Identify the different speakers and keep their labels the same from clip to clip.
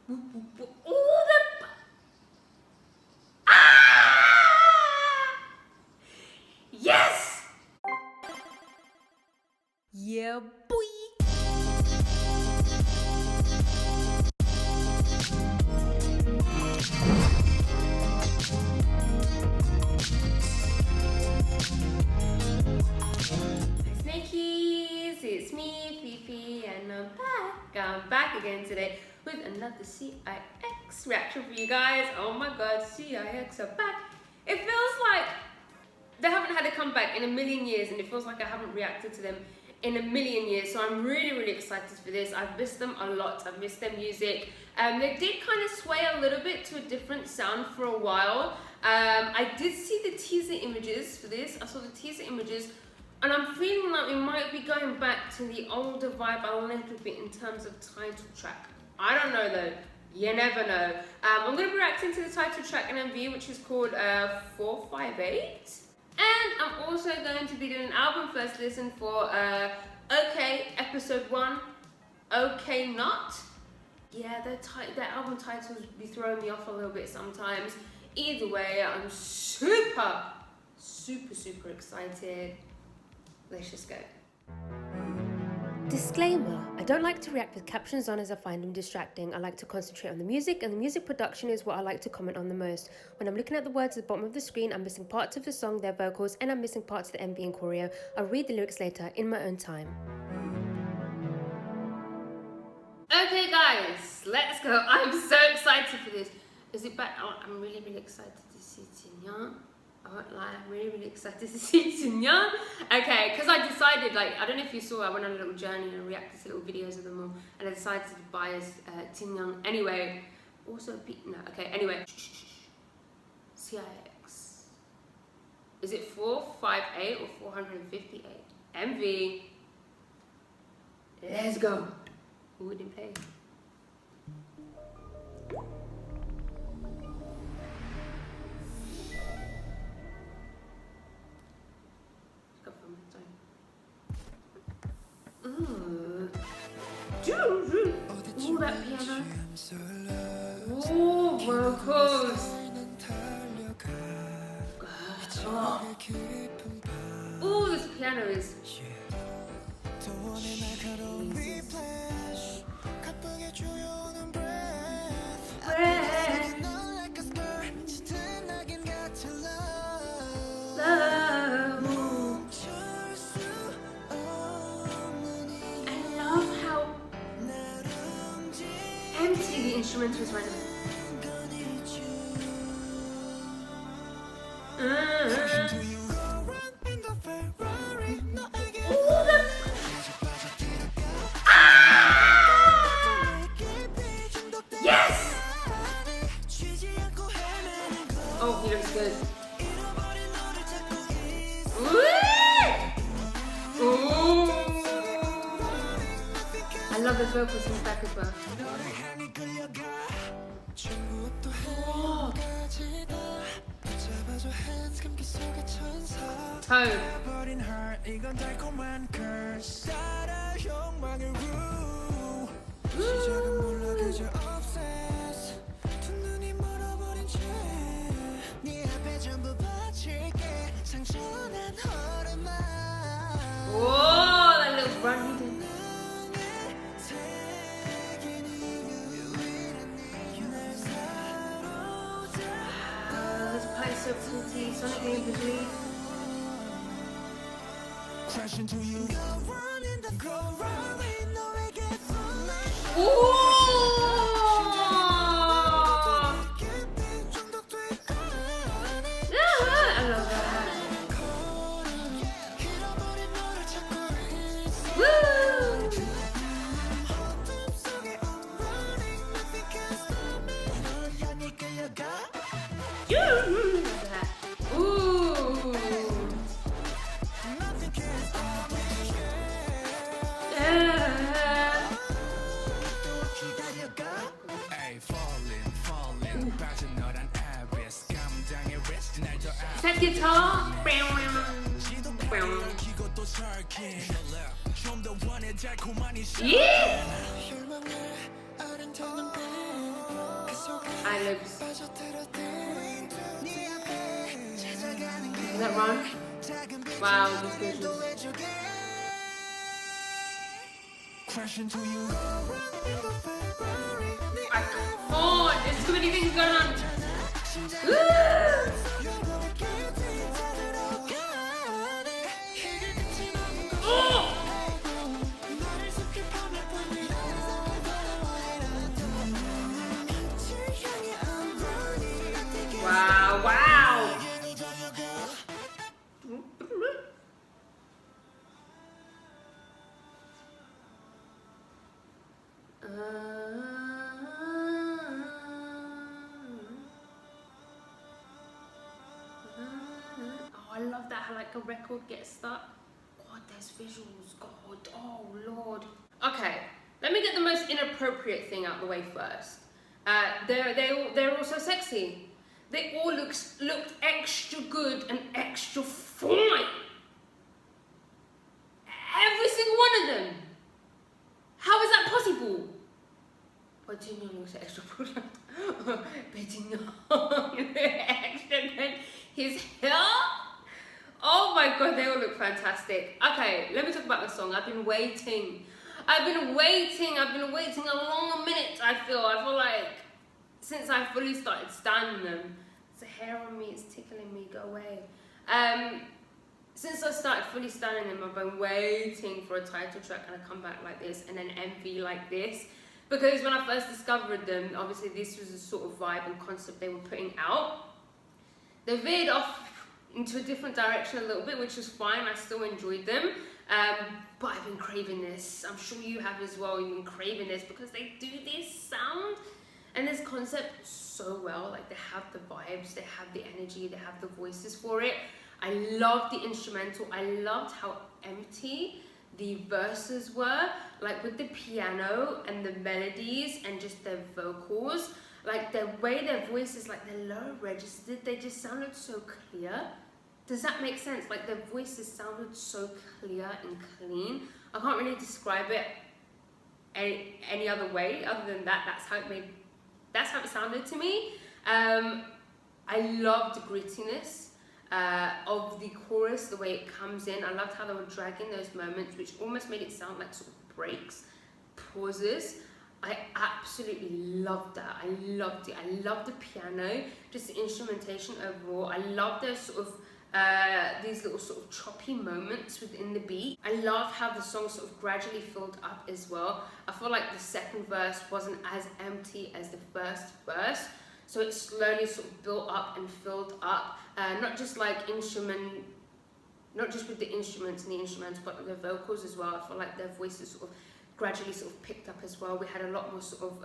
Speaker 1: All the... Ah! Yes! Yeah, boy! Snakies, it's me, Fifi, and I'm back. I'm back again today with another CIX reaction for you guys. Oh my god, CIX are back. It feels like they haven't had a comeback in a million years, and it feels like I haven't reacted to them in a million years, so I'm really excited for this. I've missed them a lot. I've missed their music. They did kind of sway a little bit to a different sound for a while. I did see the teaser images for this. I saw the teaser images, and I'm feeling like we might be going back to the older vibe a little bit in terms of title track. I don't know though. You never know. I'm going to be reacting to the title track and MV, which is called 458. And I'm also going to be doing an album first listen for OK Episode 1, OK Not. Yeah, their album titles be throwing me off a little bit sometimes. Either way, I'm super excited. Let's just go. Disclaimer, I don't like to react with captions on as I find them distracting. I like to concentrate on the music, and the music production is what I like to comment on the most. When I'm looking at the words at the bottom of the screen, I'm missing parts of the song, their vocals, and I'm missing parts of the MV and choreo. I'll read the lyrics later in my own time. Okay guys, let's go. I'm so excited for this. Is it back? Oh, I'm really excited to see Tinyan. I won't lie, I'm really excited to see Tinyan. Okay, because I decided, like, I don't know if you saw, I went on a little journey and reacted to little videos of them all, and I decided to buy us Tinyan anyway. Also, no, okay, anyway. CIX. Is it 458 or 458? MV. Let's go. Who didn't play? Ooh, that piano. Ooh, vocals. Oh. Ooh, this piano is. The instrument was random. Yes! Oh, he looks good. Ooh! I love the vocals in the back as well. Oh. Tone. Whoa, that little run he did. So pretty, Sonic visually. Ooh! I love that. Woo! Ooh! Is that guitar? Yeah! ad-libs. Does that run? Wow, these visuals. I can't. There's too many things going on. Oh! Wow, wow. Oh, I love that how like a record gets stuck. God, there's visuals. God, oh Lord. Okay, let me get the most inappropriate thing out the way first. They're all so sexy. They all looked extra good and extra fine. Every single one of them. How is that possible? Virginia looks extra good. Virginia extra good. His hair. Oh my God, they all look fantastic. Okay, let me talk about the song. I've been waiting a long minute. I feel like since I fully started standing them. It's a hair on me, it's tickling me, go away. Since I started fully standing them, I've been waiting for a title track and a comeback like this and an MV like this. Because when I first discovered them, obviously this was the sort of vibe and concept they were putting out. They veered off into a different direction a little bit, which was fine. I still enjoyed them. But I've been craving this. I'm sure you have as well. You've been craving this because they do this sound and this concept so well. Like they have the vibes, they have the energy, they have the voices for it. I loved the instrumental. I loved how empty the verses were, like with the piano and the melodies and just their vocals. Like the way their voices, like their low registered, they just sounded so clear. Does that make sense? Like their voices sounded so clear and clean. I can't really describe it any other way other than that. That's how it sounded to me. I loved the grittiness of the chorus, the way it comes in. I loved how they were dragging those moments, which almost made it sound like sort of breaks, pauses. I absolutely loved that. I loved it. I loved the piano, just the instrumentation overall. I loved those sort of these little sort of choppy moments within the beat. I love how the song sort of gradually filled up as well. I feel like the second verse wasn't as empty as the first verse, so it slowly sort of built up and filled up. Not just like not just with the instruments and the instrumentals, but the vocals as well. I feel like their voices sort of gradually sort of picked up as well. We had a lot more sort of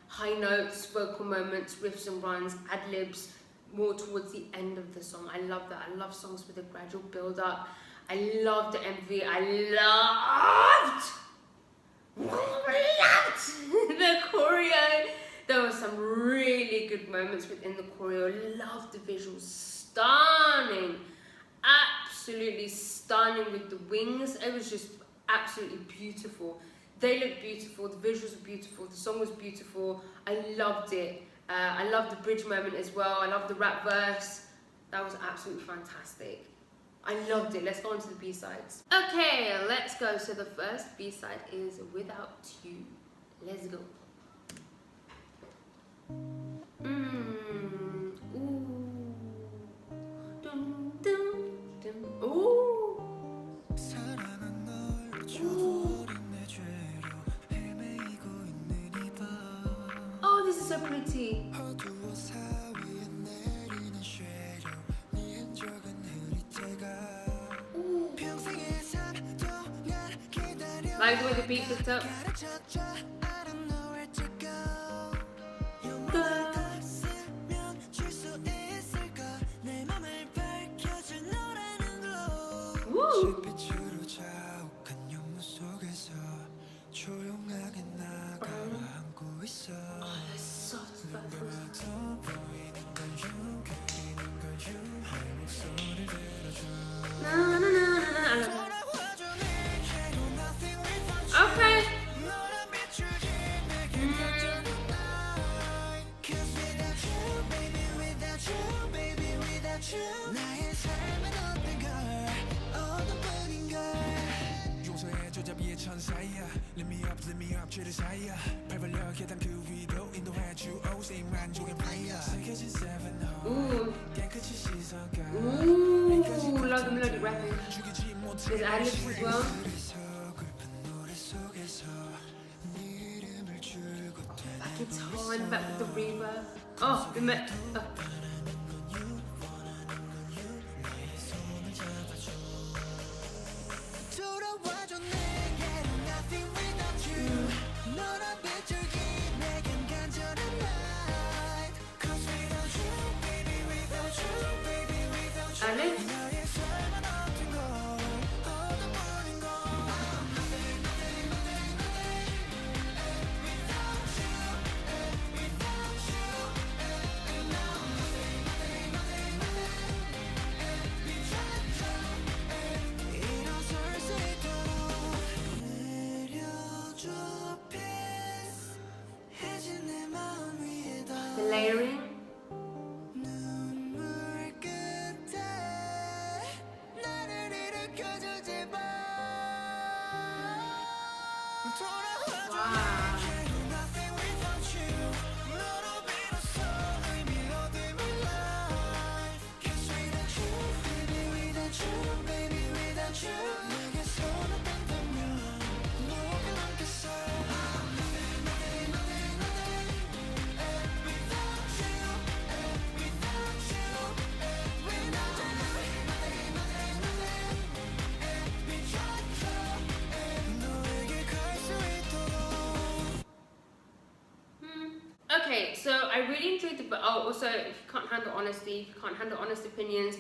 Speaker 1: high notes, vocal moments, riffs and runs, ad-libs, more towards the end of the song. I love that. I love songs with a gradual build up. I loved the MV. I loved the choreo. There were some really good moments within the choreo. Loved the visuals. Stunning. Absolutely stunning with the wings. It was just absolutely beautiful. They looked beautiful. The visuals were beautiful. The song was beautiful. I loved it. I loved the bridge moment as well. I loved the rap verse. That was absolutely fantastic. I loved it. Let's go on to the B-sides. Okay, let's go. So the first B-side is Without You. Let's go. Ooh. Dun, dun, dun. Ooh. Oh, this is so pretty. Ooh. Like the way the beat picked up. Woo. Oh, that's soft vocals. No, no, no, no, no. Okay. Ooh. Ooh, love the melodic rapping. There's ad-libs as well. Back guitar and back with the reverb. Oh, the ad-libs. The layering. Wow. Okay, so I really enjoyed the. Oh, also, if you can't handle honesty, if you can't handle honest opinions,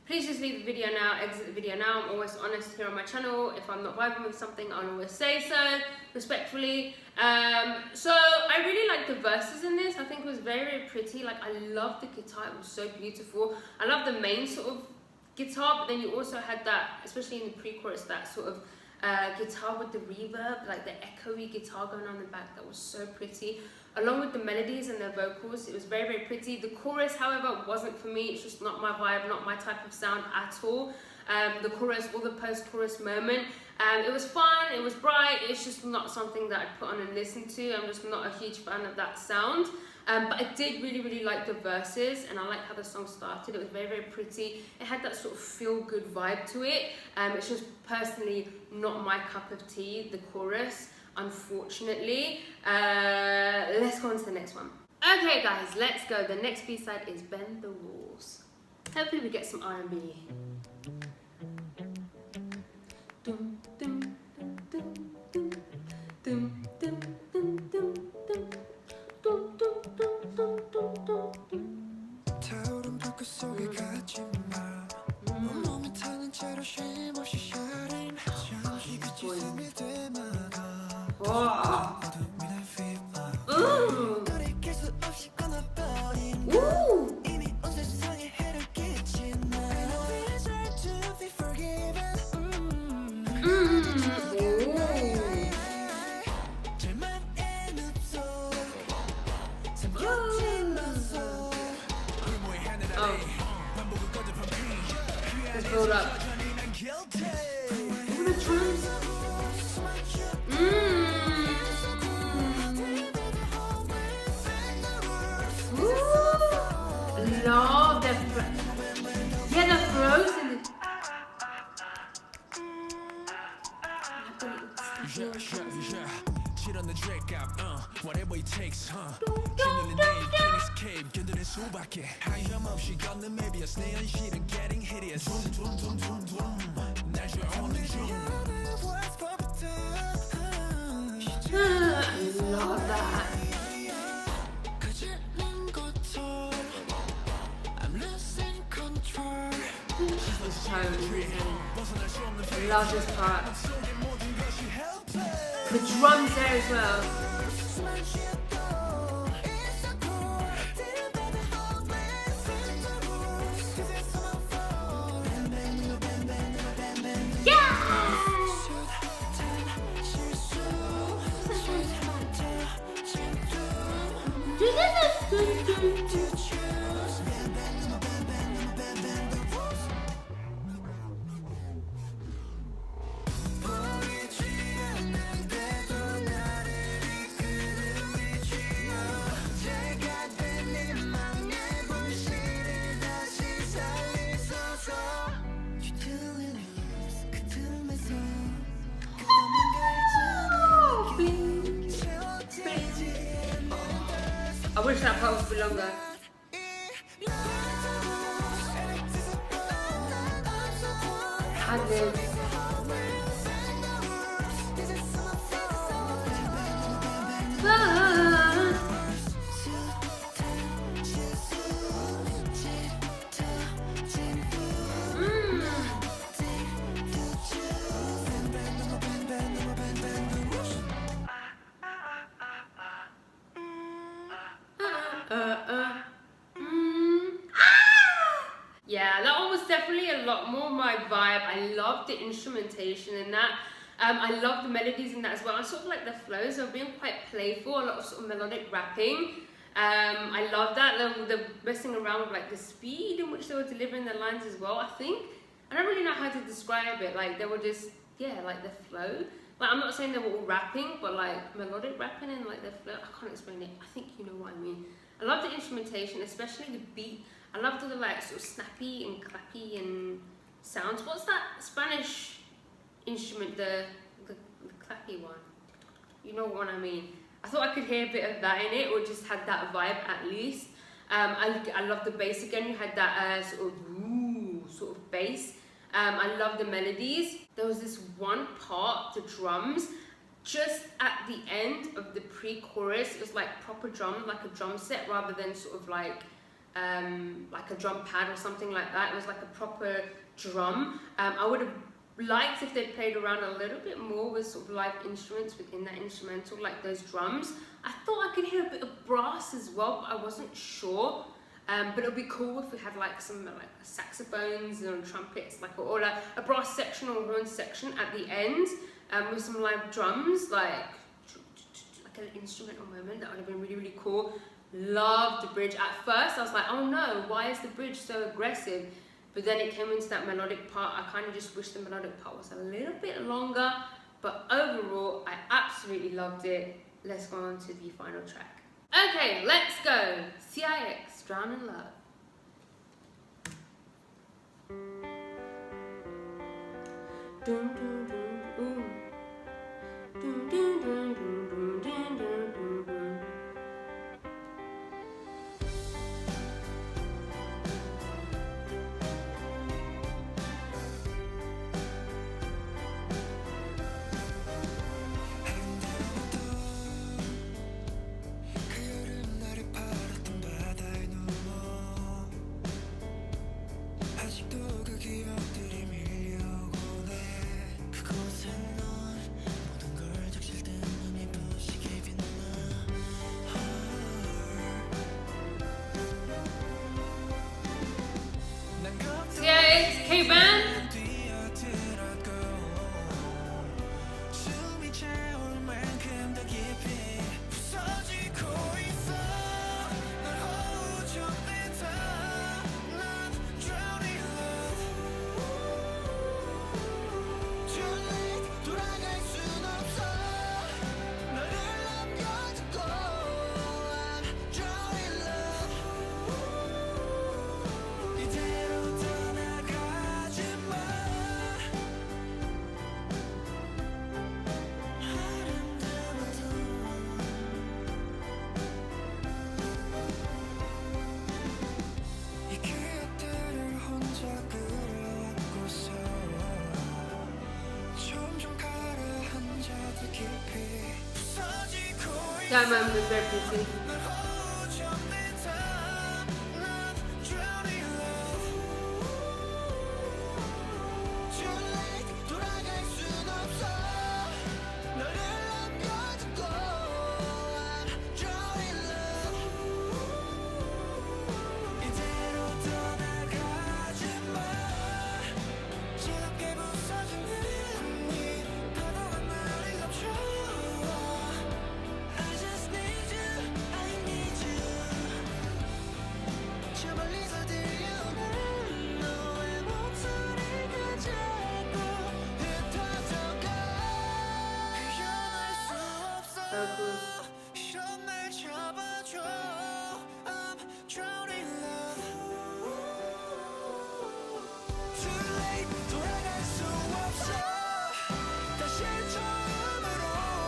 Speaker 1: please just leave the video now, exit the video now. I'm always honest here on my channel. If I'm not vibing with something, I'll always say so, respectfully. So I really like the verses in this. I think it was very, very pretty. Like, I love the guitar, it was so beautiful. I love the main sort of guitar, but then you also had that, especially in the pre-chorus, that sort of guitar with the reverb, like the echoey guitar going on in the back. That was so pretty, along with the melodies and the vocals. It was very, very pretty. The chorus, however, wasn't for me. It's just not my vibe, not my type of sound at all. The chorus or the post-chorus moment, it was fun, it was bright. It's just not something that I'd put on and listen to. I'm just not a huge fan of that sound. But I did really, really like the verses, and I like how the song started. It was very, very pretty. It had that sort of feel-good vibe to it. It's just personally not my cup of tea, the chorus, unfortunately. Let's go on to the next one. Okay guys, let's go. The next B-side is Bend the Rules. Hopefully we get some R&B. Dum, dum, dum, dum, dum, dum, dum, dum, dum, dum. 타오른 불꽃 속에 갇힌 맘 몸이 타는 채로 쉼없이 샤린 잠시 빛이 스밀 때마다 어둠이 날 휘황 너를 깰 수 없이 꺼놔버린 맘 이미 온 세상에 해를 끼친 날 We deserve to be forgiven Let's build up. Ooh, the drums. Ooh. Love the yeah, the throws in
Speaker 2: on the drag up, whatever it takes, Killing the name, can't escape, 견디는 수밖에 하염없이 걷는 mebius 내 현실은 getting hideous 날 좋아하는 중
Speaker 1: I love that.
Speaker 2: I'm losing control.
Speaker 1: This tone is insane. I love this part. The drums there as well. wish that part was a bit longer. Ad-libs. Yeah, that one was definitely a lot more my vibe. I loved the instrumentation in that. I love the melodies in that as well. I sort of like the flows. They're being quite playful, a lot of sort of melodic rapping. I love that. The messing around with like the speed in which they were delivering their lines as well. I think I don't really know how to describe it. Like they were just, yeah, like the flow. Like I'm not saying they were all rapping, but like melodic rapping and like the flow. I can't explain it. I think you know what I mean. I love the instrumentation, especially the beat. I love the like sort of snappy and clappy and sounds. What's that Spanish instrument? The clappy one. You know what I mean. I thought I could hear a bit of that in it, or just had that vibe at least. I love the bass again. You had that sort of bass. I love the melodies. There was this one part, the drums, just at the end of the pre-chorus. It was like proper drum, like a drum set, rather than sort of like a drum pad or something like that. It was like a proper drum. I would have liked if they played around a little bit more with sort of live instruments within that instrumental, like those drums. I thought I could hear a bit of brass as well, but I wasn't sure. But it would be cool if we had like some like saxophones and trumpets, like or a brass section or horn section at the end, with some live drums, like an instrumental moment. That would have been really, really cool. Loved the bridge. At first I was like, oh no, why is the bridge so aggressive? But then it came into that melodic part. I kind of just wish the melodic part was a little bit longer, but overall I absolutely loved it. Let's go on to the final track. Okay, let's go. CIX, Drown in Love. Dun, dun, dun, ooh. Dun, dun, dun, dun, dun, dun, dun, dun, dun. CIX, K-Band. That moment was very pretty.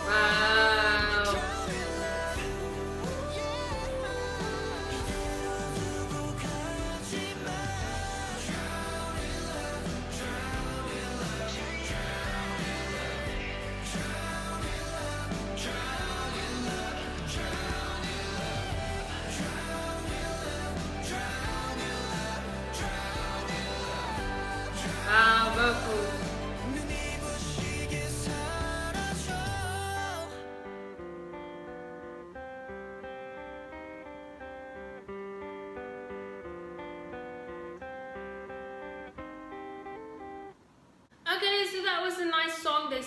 Speaker 1: Wow.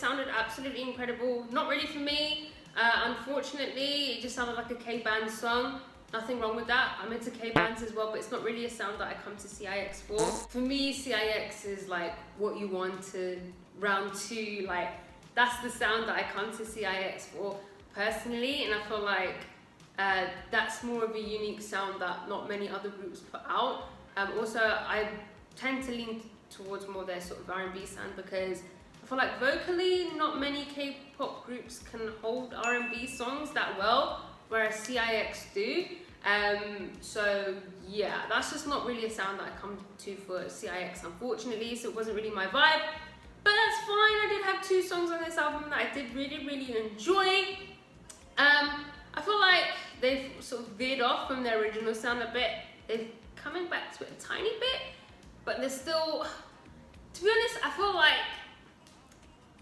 Speaker 1: sounded absolutely incredible. Not really for me, unfortunately. It just sounded like a K-band song. Nothing wrong with that. I'm into K-bands as well, but it's not really a sound that I come to CIX for. For me, CIX is like what you wanted, round two, like that's the sound that I come to CIX for personally, and I feel like that's more of a unique sound that not many other groups put out. Also, I tend to lean towards more their sort of R&B sound because I feel like vocally, not many K-pop groups can hold R&B songs that well, whereas CIX do. So yeah, that's just not really a sound that I come to for CIX, unfortunately, so it wasn't really my vibe. But that's fine, I did have 2 songs on this album that I did really enjoy. I feel like they've sort of veered off from their original sound a bit. They're coming back to it a tiny bit, but they're still, to be honest, I feel like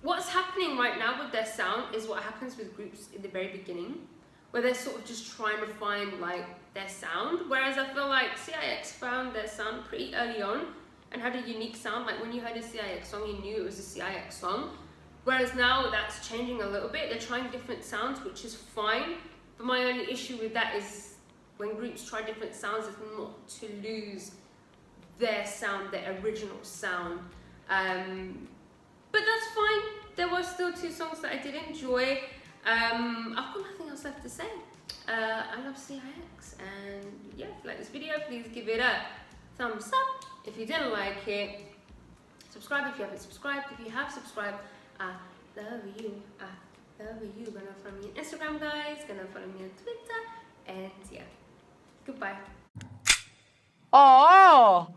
Speaker 1: what's happening right now with their sound is what happens with groups in the very beginning, where they're sort of just trying to find like their sound, whereas I feel like CIX found their sound pretty early on and had a unique sound. Like when you heard a CIX song, you knew it was a CIX song, whereas now that's changing a little bit. They're trying different sounds, which is fine, but my only issue with that is when groups try different sounds, is not to lose their sound, their original sound. But that's fine. There were still 2 songs that I did enjoy. I've got nothing else left to say. I love CIX, and yeah, if you like this video, please give it a thumbs up. If you didn't like it, subscribe if you haven't subscribed. If you have subscribed, I love you. I love you. Gonna follow me on Instagram, guys. Gonna follow me on Twitter, and yeah, goodbye.
Speaker 3: Oh.